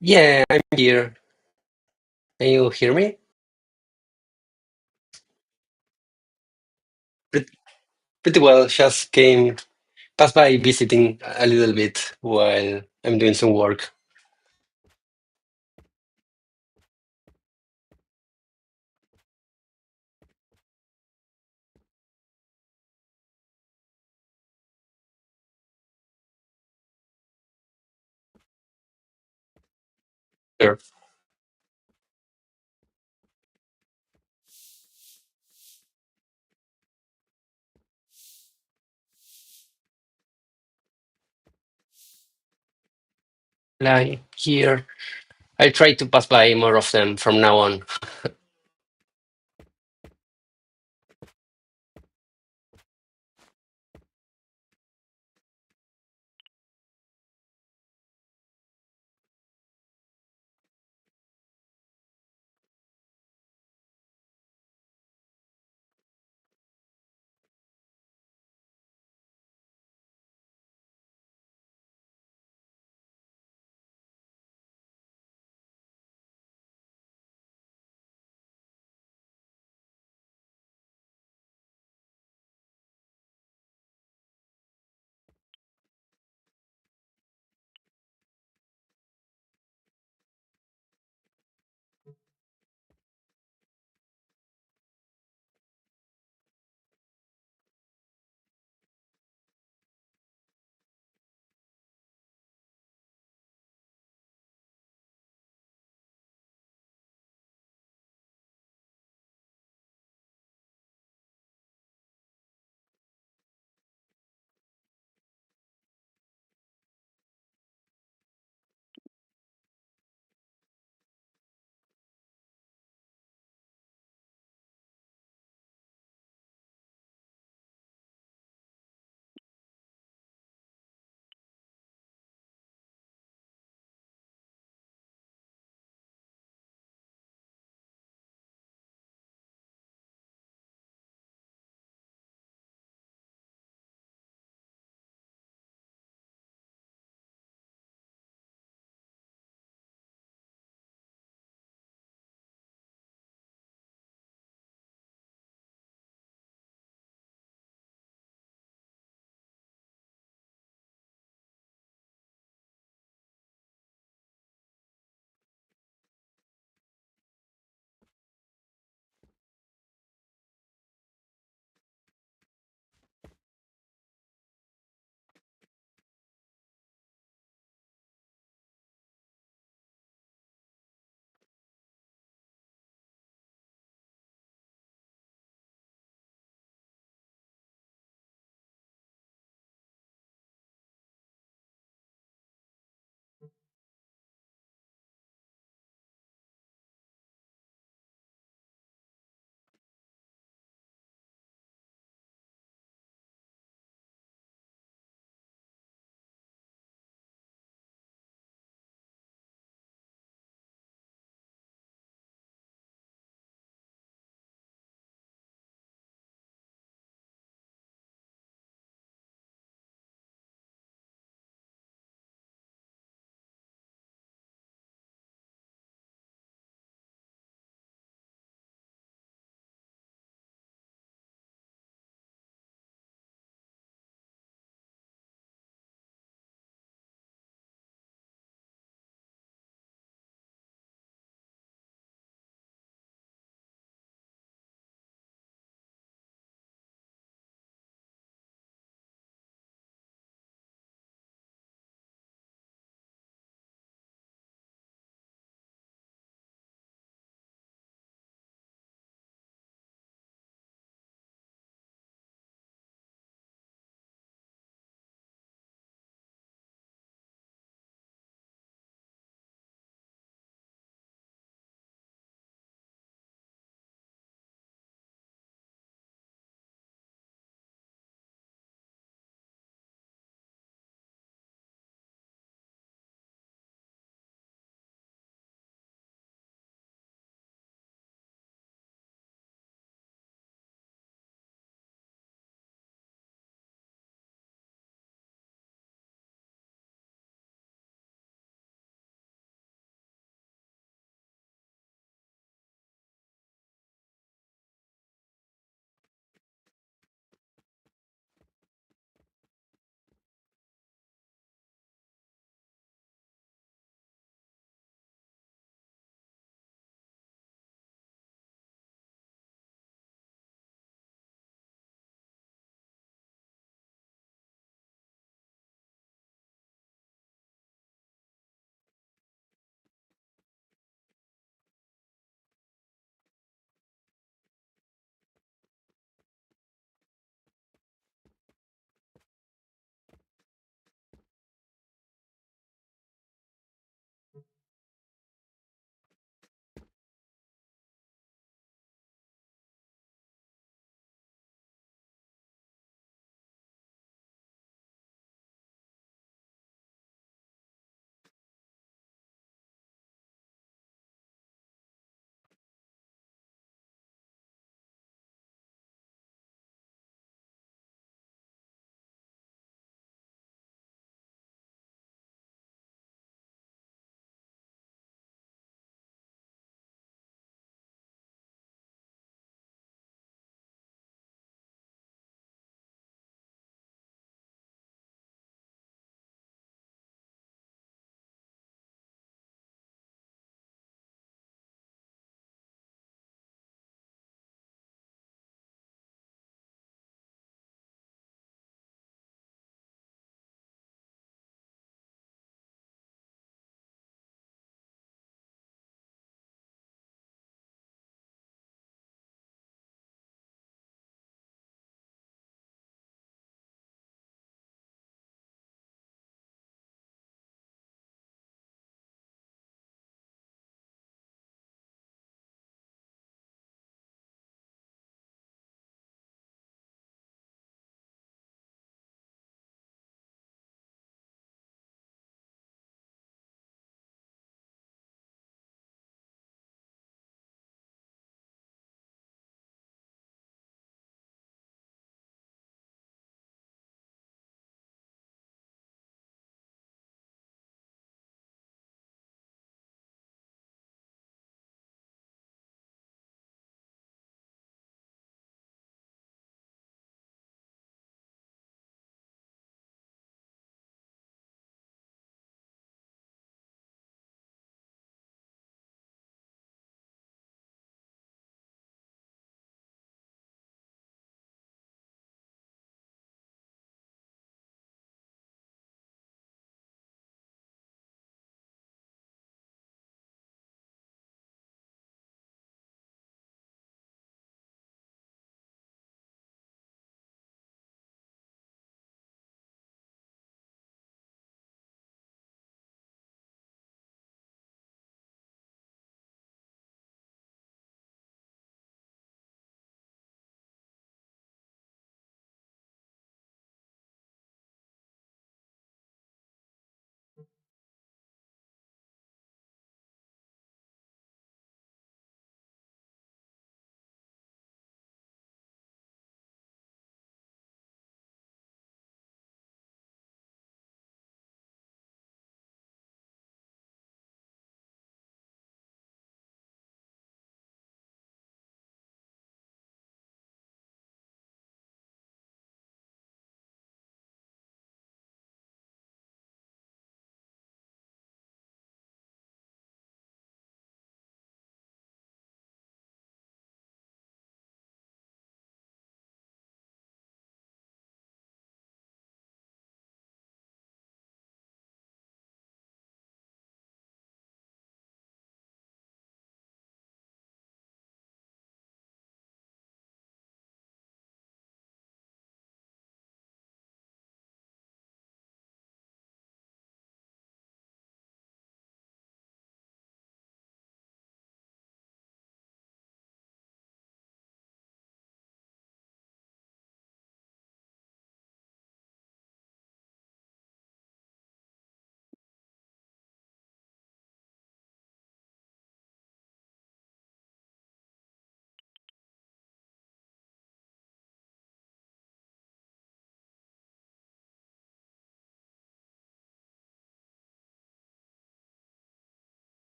Yeah, I'm here. Can you hear me? Pretty, pretty well. Just came, passed by visiting a little bit while I'm doing some work. Sure. Like here, I try to pass by more of them from now on.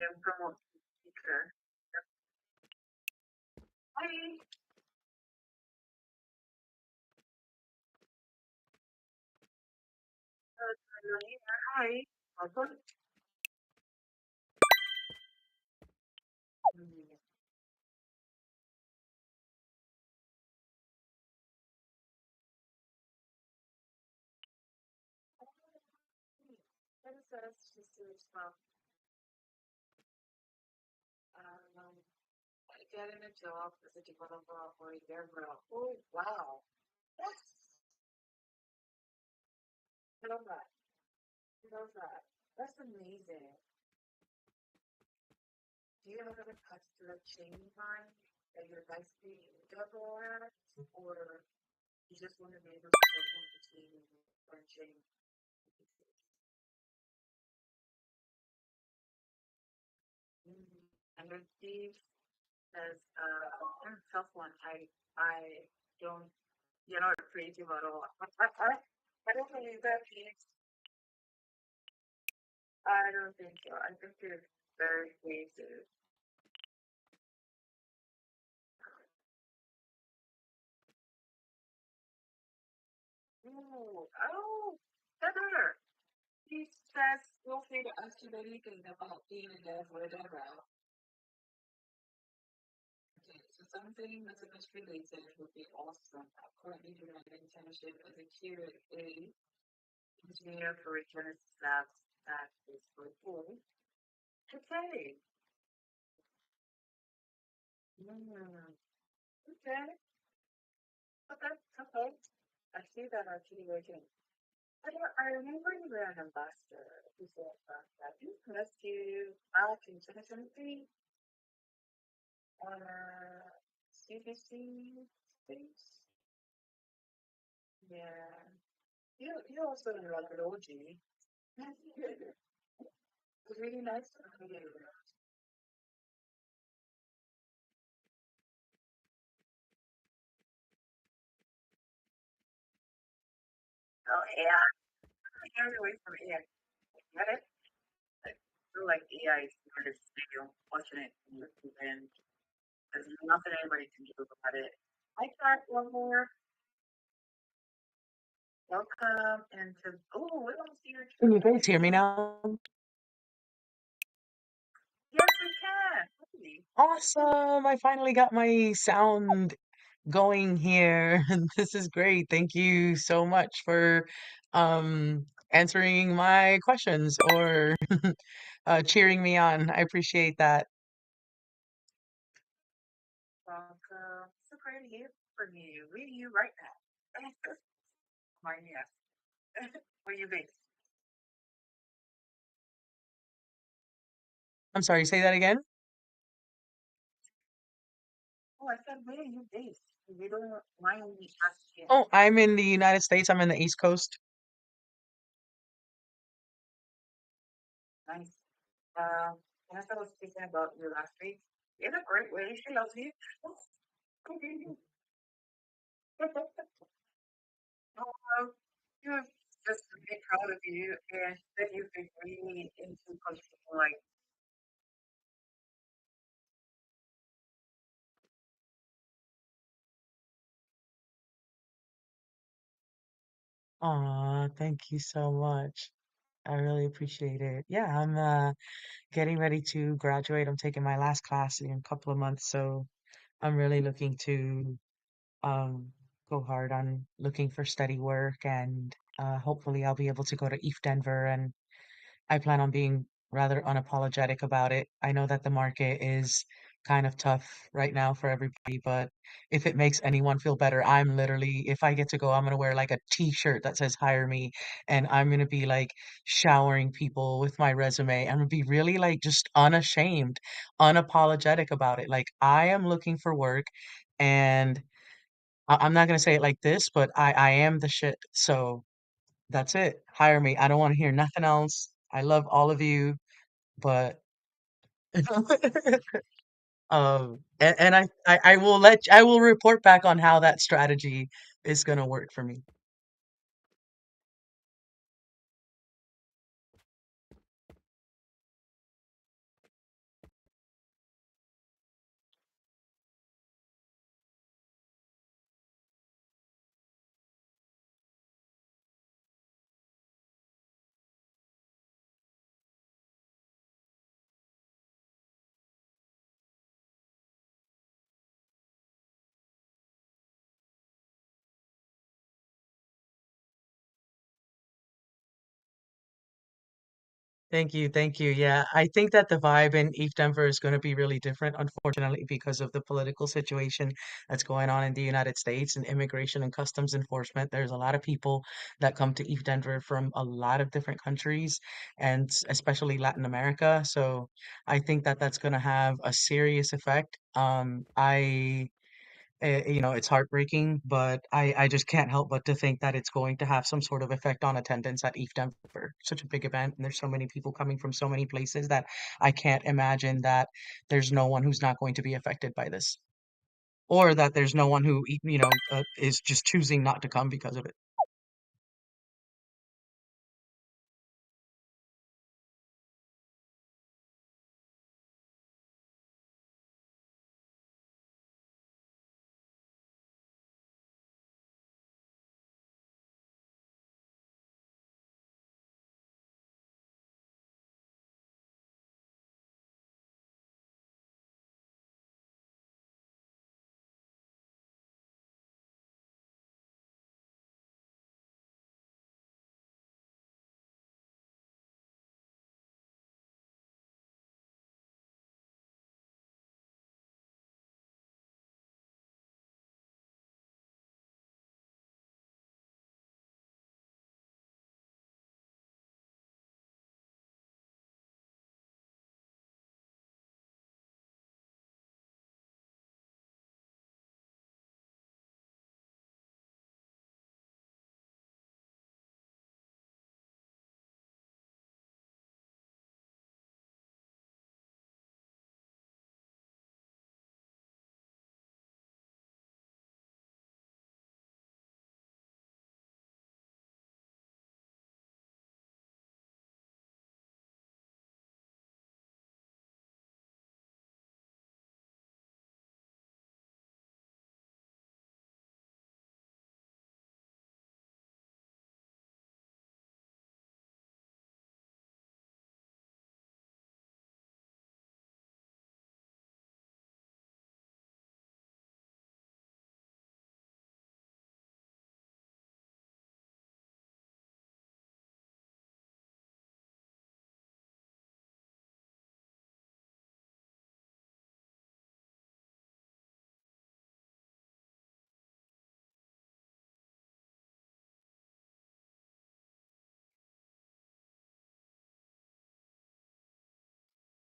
and promote speaker. Hi. Hi. Welcome. What is that? Just to stop. Um, Getting a job as a developer or a developer. Oh, wow. That's, I love that. I love that. That's amazing. Do you have a particular chain in mind that you'd like to be double at? Or you just want to be able to work on the team or chain? Mm. And then Steve says, tough one. I don't, you're not creative at all. I don't believe that, Steve. I don't think so. I think you're very creative. Ooh, oh, Heather. He says, feel free to ask you anything about being a dev or a dev. Okay, so something that's industry related would be awesome. I'm currently doing an internship as a QA engineer for a Genesis Labs that is for cool. Okay. Mm, okay. Okay. Okay. I see that actually working. I remember you were an ambassador before that. You rescued back in 2023 on a CBC space. Yeah. You also like an OG. It was really nice to meet you. Oh, AI. Get away from AI. Get it? I feel like AI is here to stay, unfortunately, and there's nothing anybody can do about it. I got one more. Welcome into. Oh, we don't see your Can you guys face. hear me now? Yes, we can. Hey. Awesome. I finally got my sound going here. This is great. Thank you so much for answering my questions or cheering me on. I appreciate that. Welcome. So great to hear from you. Reading you right now. My yes. Where you based? I'm sorry, say that again. Oh, I said, where are you based? You don't mind me asking. Oh, I'm in the United States. I'm in the East Coast. Nice. As I was speaking about you last week, in a great way, she loves you. um, she was just really proud of you, and that you've been really into consumer like, Aw, thank you so much. I really appreciate it. Yeah, I'm getting ready to graduate. I'm taking my last class in a couple of months, so I'm really looking to um, go hard on looking for steady work, and hopefully I'll be able to go to ETH Denver, and I plan on being rather unapologetic about it. I know that the market is kind of tough right now for everybody, but if it makes anyone feel better, I'm literally, if I get to go, I'm gonna wear like a t-shirt that says hire me, and I'm gonna be like showering people with my resume. I'm gonna be really like just unashamed, unapologetic about it. Like I am looking for work, and I'm not gonna say it like this, but I am the shit. So that's it. Hire me. I don't want to hear nothing else. I love all of you, but and I will I will report back on how that strategy is gonna work for me. Thank you, thank you. Yeah, I think that the vibe in East Denver is going to be really different, unfortunately, because of the political situation that's going on in the United States and immigration and customs enforcement. There's a lot of people that come to East Denver from a lot of different countries, and especially Latin America. So I think that that's going to have a serious effect. It's heartbreaking, but I just can't help but to think that it's going to have some sort of effect on attendance at ETH Denver. Such a big event, and there's so many people coming from so many places that I can't imagine that there's no one who's not going to be affected by this, or that there's no one who, is just choosing not to come because of it.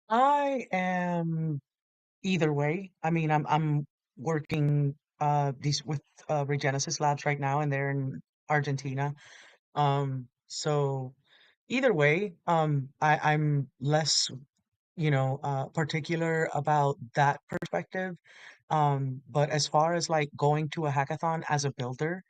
I am either way. I mean, I'm working these with Regenesis Labs right now, and they're in Argentina. So either way, I'm less, particular about that perspective. But as far as like going to a hackathon as a builder,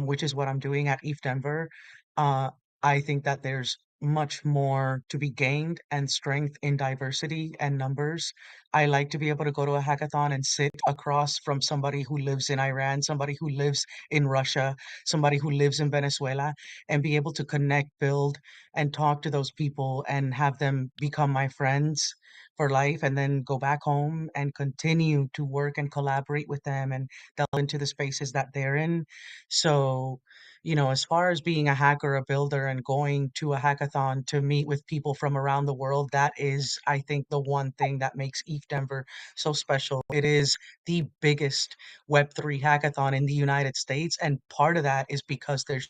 which is what I'm doing at ETH Denver, uh, I think that there's much more to be gained and strength in diversity and numbers. I like to be able to go to a hackathon and sit across from somebody who lives in Iran, somebody who lives in Russia, somebody who lives in Venezuela, and be able to connect, build, and talk to those people and have them become my friends for life, and then go back home and continue to work and collaborate with them and delve into the spaces that they're in. So, as far as being a hacker, a builder, and going to a hackathon to meet with people from around the world, that is, I think, the one thing that makes ETH Denver so special. It is the biggest Web3 hackathon in the United States. And part of that is because there's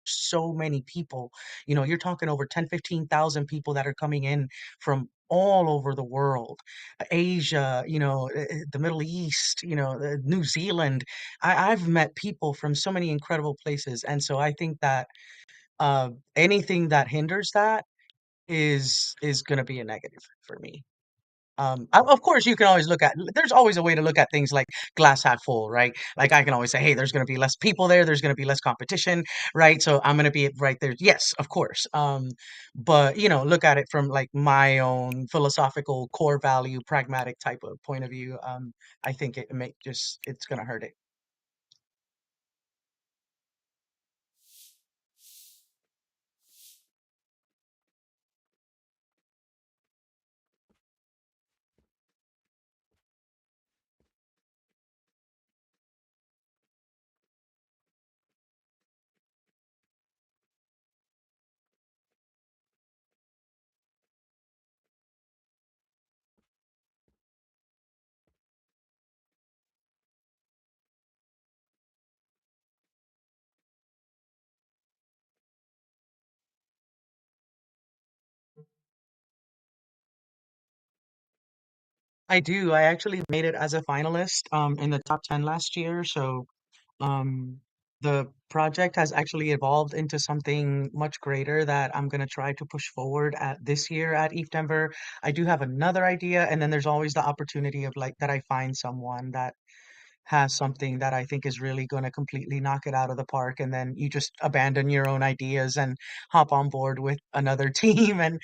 so many people. You're talking over 10, 15,000 people that are coming in from all over the world, Asia, the Middle East, New Zealand. I've met people from so many incredible places. And so I think that anything that hinders that is going to be a negative for me. Of course, you can always there's always a way to look at things like glass half full, right? Like I can always say, hey, there's going to be less people there. There's going to be less competition, right? So I'm going to be right there. Yes, of course. But look at it from like my own philosophical core value, pragmatic type of point of view. I think it's going to hurt it. I do. I actually made it as a finalist in the top 10 last year. So um, the project has actually evolved into something much greater that I'm going to try to push forward at this year at ETH Denver. I do have another idea, and then there's always the opportunity of like that I find someone that has something that I think is really going to completely knock it out of the park, and then you just abandon your own ideas and hop on board with another team, and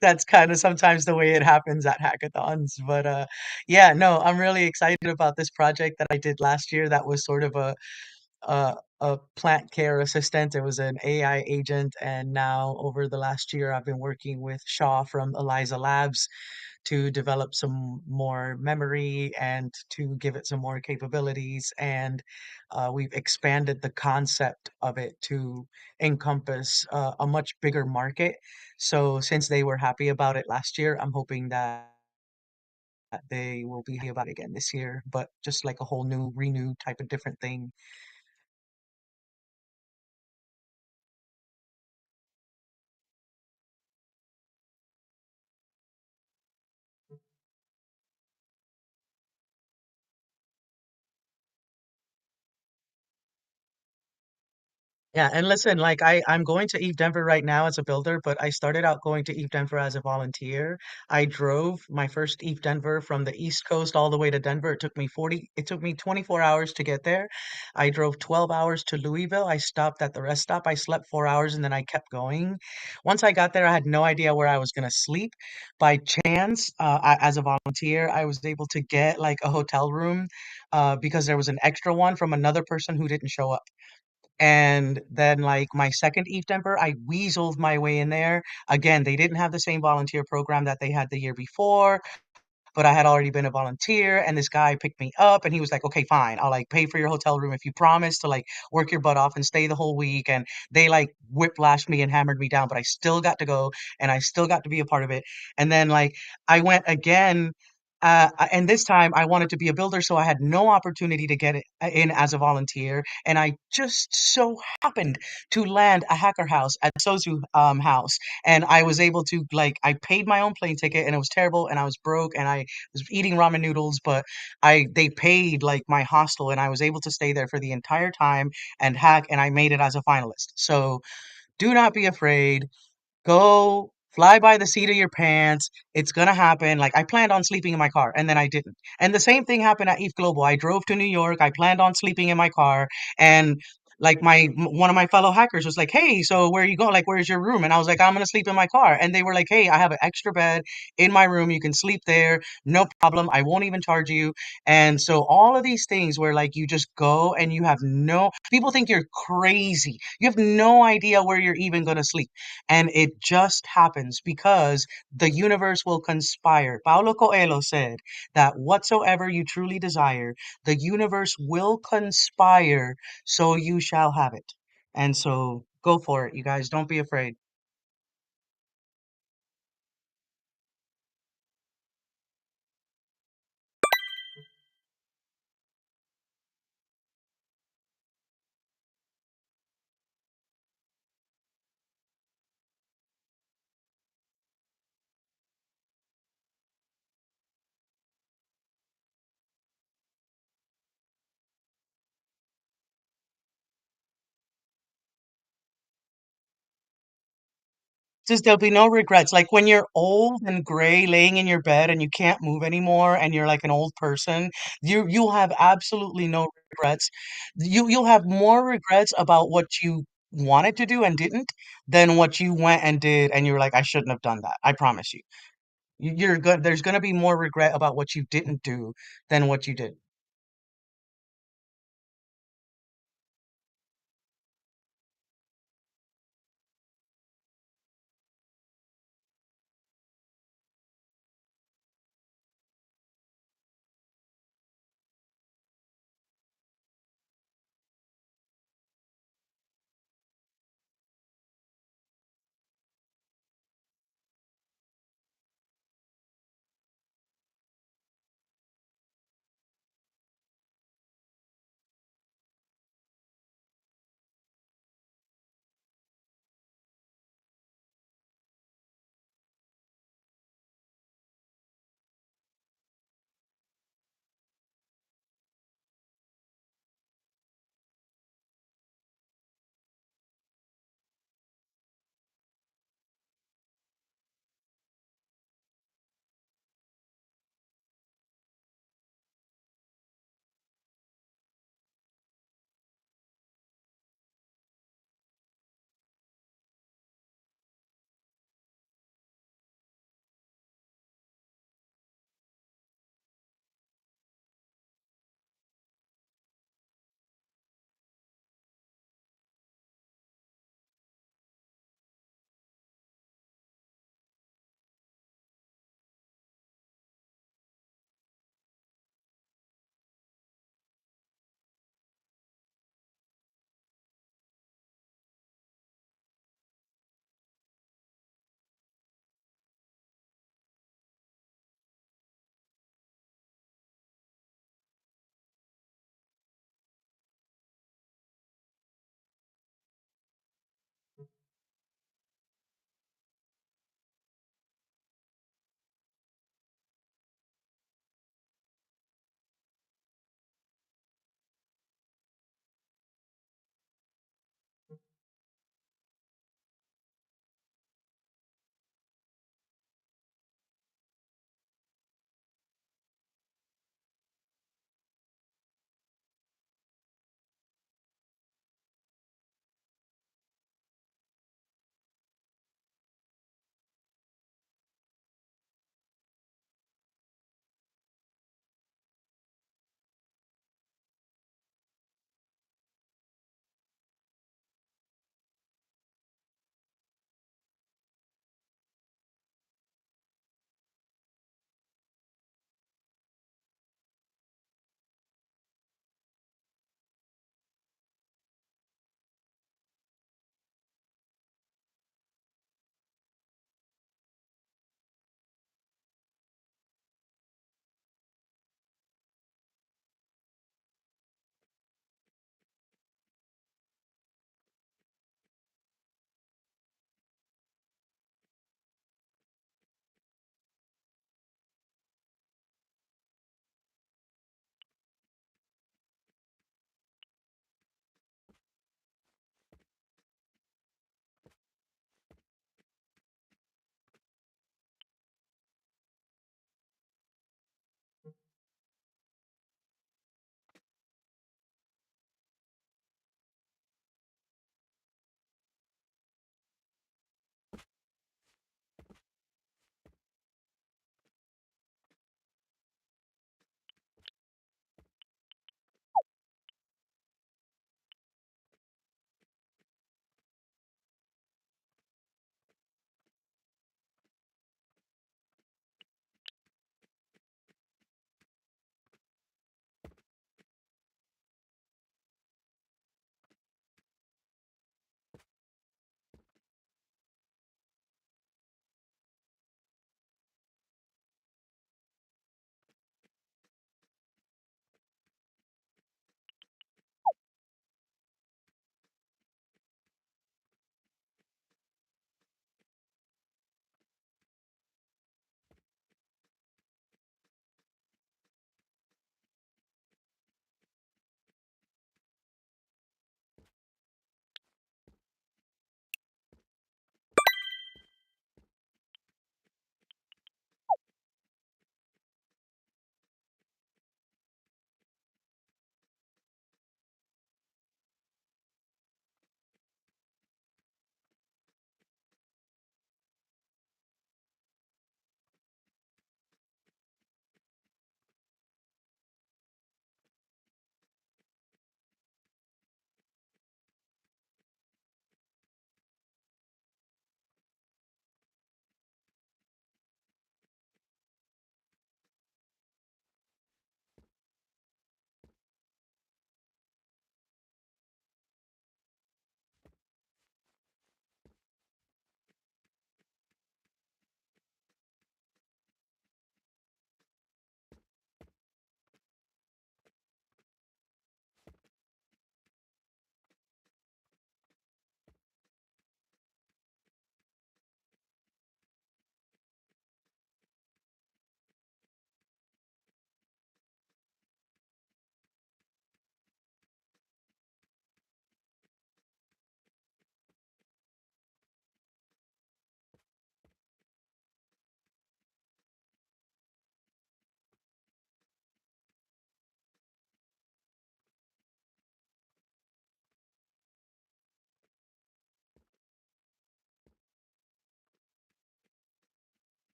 that's kind of sometimes the way it happens at hackathons. But yeah, no, I'm really excited about this project that I did last year. That was sort of a plant care assistant. It was an AI agent, and now over the last year, I've been working with Shaw from Eliza Labs to develop some more memory and to give it some more capabilities. And we've expanded the concept of it to encompass a much bigger market. So since they were happy about it last year, I'm hoping that they will be happy about it again this year, but just like a whole new, renewed type of different thing. Yeah, and listen, like I'm going to Eve Denver right now as a builder, but I started out going to Eve Denver as a volunteer. I drove my first Eve Denver from the East Coast all the way to Denver. It took me 24 hours to get there. I drove 12 hours to Louisville. I stopped at the rest stop. I slept 4 hours and then I kept going. Once I got there, I had no idea where I was going to sleep. By chance, as a volunteer, I was able to get like a hotel room because there was an extra one from another person who didn't show up. And then, like my second Eve Denver, I weaseled my way in there. Again, they didn't have the same volunteer program that they had the year before, but I had already been a volunteer, and this guy picked me up and he was like, "Okay, fine. I'll like pay for your hotel room if you promise to like work your butt off and stay the whole week." And they like whiplashed me and hammered me down, but I still got to go and I still got to be a part of it. And then like I went again and this time I wanted to be a builder, so I had no opportunity to get it in as a volunteer. And I just so happened to land a hacker house at Sozu house, and I was able to like I paid my own plane ticket, and it was terrible, and I was broke, and I was eating ramen noodles, but I they paid like my hostel, and I was able to stay there for the entire time and hack, and I made it as a finalist. So do not be afraid. Go fly by the seat of your pants. It's gonna happen. Like I planned on sleeping in my car and then I didn't. And the same thing happened at Eve Global. I drove to New York. I planned on sleeping in my car, and like one of my fellow hackers was like, "Hey, so where are you going? Like, where's your room?" And I was like, "I'm gonna sleep in my car." And they were like, "Hey, I have an extra bed in my room. You can sleep there, no problem. I won't even charge you." And so all of these things where like you just go and you have no people think you're crazy. You have no idea where you're even gonna sleep. And it just happens because the universe will conspire. Paulo Coelho said that whatsoever you truly desire, the universe will conspire, so you shall have it. And so go for it, you guys. Don't be afraid. Just there'll be no regrets. Like when you're old and gray, laying in your bed and you can't move anymore, and you're like an old person, you'll have absolutely no regrets. You'll have more regrets about what you wanted to do and didn't than what you went and did, and you're like, I shouldn't have done that. I promise you. You're good. There's gonna be more regret about what you didn't do than what you did.